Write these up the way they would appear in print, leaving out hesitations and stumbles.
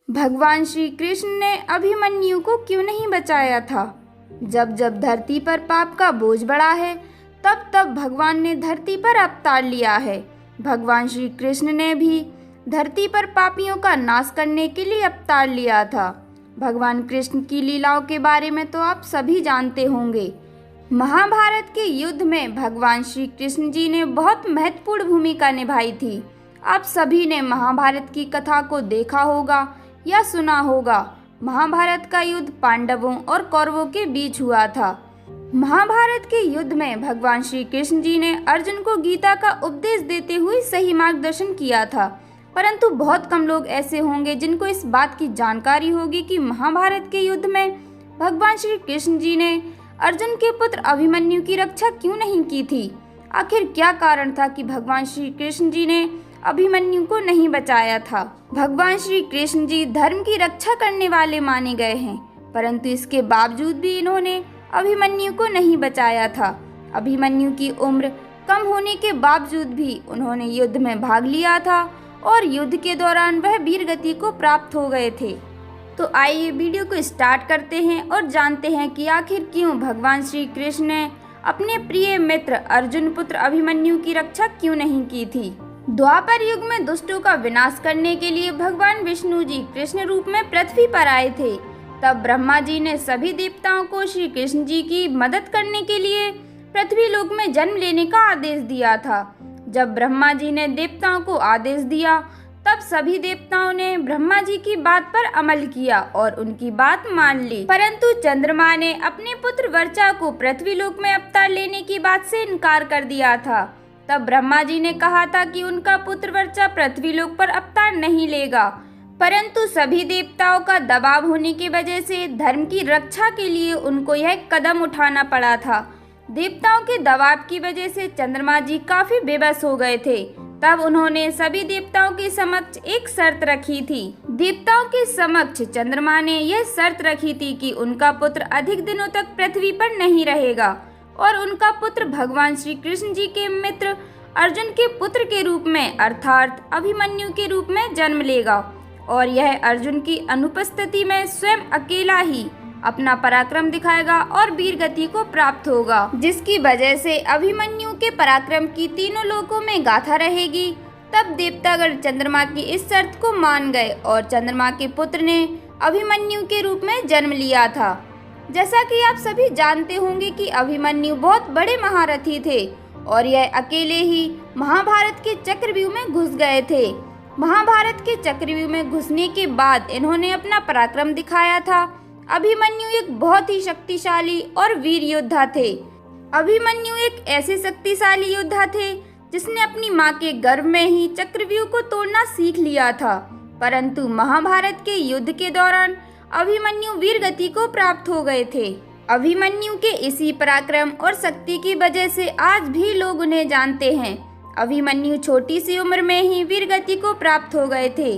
भगवान श्री कृष्ण ने अभिमन्यु को क्यों नहीं बचाया था? जब जब धरती पर पाप का बोझ बढ़ा है, तब तब भगवान ने धरती पर अवतार लिया है। भगवान श्री कृष्ण ने भी धरती पर पापियों का नाश करने के लिए अवतार लिया था। भगवान कृष्ण की लीलाओं के बारे में तो आप सभी जानते होंगे। महाभारत के युद्ध में भगवान श्री कृष्ण जी ने बहुत महत्वपूर्ण भूमिका निभाई थी। आप सभी ने महाभारत की कथा को देखा होगा या सुना होगा। महाभारत का युद्ध पांडवों और कौरवों के बीच हुआ था। महाभारत के युद्ध में भगवान श्री कृष्ण जी ने अर्जुन को गीता का उपदेश देते हुए सही मार्गदर्शन किया था, परंतु बहुत कम लोग ऐसे होंगे जिनको इस बात की जानकारी होगी कि महाभारत के युद्ध में भगवान श्री कृष्ण जी ने अर्जुन के पुत्र अभिमन्यु की रक्षा क्यों नहीं की थी। आखिर क्या कारण था कि भगवान श्री कृष्ण जी ने अभिमन्यु को नहीं बचाया था। भगवान श्री कृष्ण जी धर्म की रक्षा करने वाले माने गए हैं, परंतु इसके बावजूद भी इन्होंने अभिमन्यु को नहीं बचाया था। अभिमन्यु की उम्र कम होने के बावजूद भी उन्होंने युद्ध में भाग लिया था और युद्ध के दौरान वह वीर गति को प्राप्त हो गए थे। तो आइए वीडियो को स्टार्ट करते हैं और जानते हैं कि आखिर क्यों भगवान श्री कृष्ण ने अपने प्रिय मित्र अर्जुन पुत्र अभिमन्यु की रक्षा क्यों नहीं की थी। द्वापर युग में दुष्टों का विनाश करने के लिए भगवान विष्णु जी कृष्ण रूप में पृथ्वी पर आए थे। तब ब्रह्मा जी ने सभी देवताओं को श्री कृष्ण जी की मदद करने के लिए पृथ्वी लोक में जन्म लेने का आदेश दिया था। जब ब्रह्मा जी ने देवताओं को आदेश दिया, तब सभी देवताओं ने ब्रह्मा जी की बात पर अमल किया और उनकी बात मान ली। परंतु चंद्रमा ने अपने पुत्र वर्चा को पृथ्वी लोक में अवतार लेने की बात से इनकार कर दिया था। तब ब्रह्मा जी ने कहा था कि उनका पुत्र वर्चा पृथ्वी लोक पर अवतार नहीं लेगा, परंतु सभी देवताओं का दबाव होने की वजह से धर्म की रक्षा के लिए उनको यह कदम उठाना पड़ा था। देवताओं के दबाव की वजह से चंद्रमा जी काफी बेबस हो गए थे। तब उन्होंने सभी देवताओं के समक्ष एक शर्त रखी थी। देवताओं के समक्ष चंद्रमा ने यह शर्त रखी थी कि उनका पुत्र अधिक दिनों तक पृथ्वी पर नहीं रहेगा और उनका पुत्र भगवान श्री कृष्ण जी के मित्र अर्जुन के पुत्र के रूप में अर्थात अभिमन्यु के रूप में जन्म लेगा और यह अर्जुन की अनुपस्थिति में स्वयं अकेला ही अपना पराक्रम दिखाएगा और वीर गति को प्राप्त होगा, जिसकी वजह से अभिमन्यु के पराक्रम की तीनों लोकों में गाथा रहेगी। तब देवतागण चंद्रमा की इस शर्त को मान गए और चंद्रमा के पुत्र ने अभिमन्यु के रूप में जन्म लिया था। जैसा कि आप सभी जानते होंगे कि अभिमन्यु बहुत बड़े महारथी थे और यह अकेले ही महाभारत के चक्रव्यूह में घुस गए थे। महाभारत के चक्रव्यूह में घुसने के बाद इन्होंने अपना पराक्रम दिखाया था। अभिमन्यु एक बहुत ही शक्तिशाली और वीर योद्धा थे। अभिमन्यु एक ऐसे शक्तिशाली योद्धा थे जिसने अपनी मां के गर्भ में ही चक्रव्यूह को तोड़ना सीख लिया था, परंतु महाभारत के युद्ध के दौरान अभिमन्यु वीर गति को प्राप्त हो गए थे। अभिमन्यु के इसी पराक्रम और शक्ति की वजह से आज भी लोग उन्हें जानते हैं। अभिमन्यु छोटी सी उम्र में ही वीर गति को प्राप्त हो गए थे।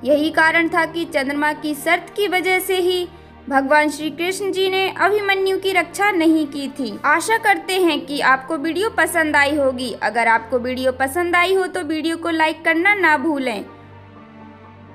यही कारण था कि चंद्रमा की शर्त की वजह से ही भगवान श्री कृष्ण जी ने अभिमन्यु की रक्षा नहीं की थी। आशा करते हैं कि आपको वीडियो पसंद आई होगी। अगर आपको वीडियो पसंद आई हो तो वीडियो को लाइक करना ना भूलें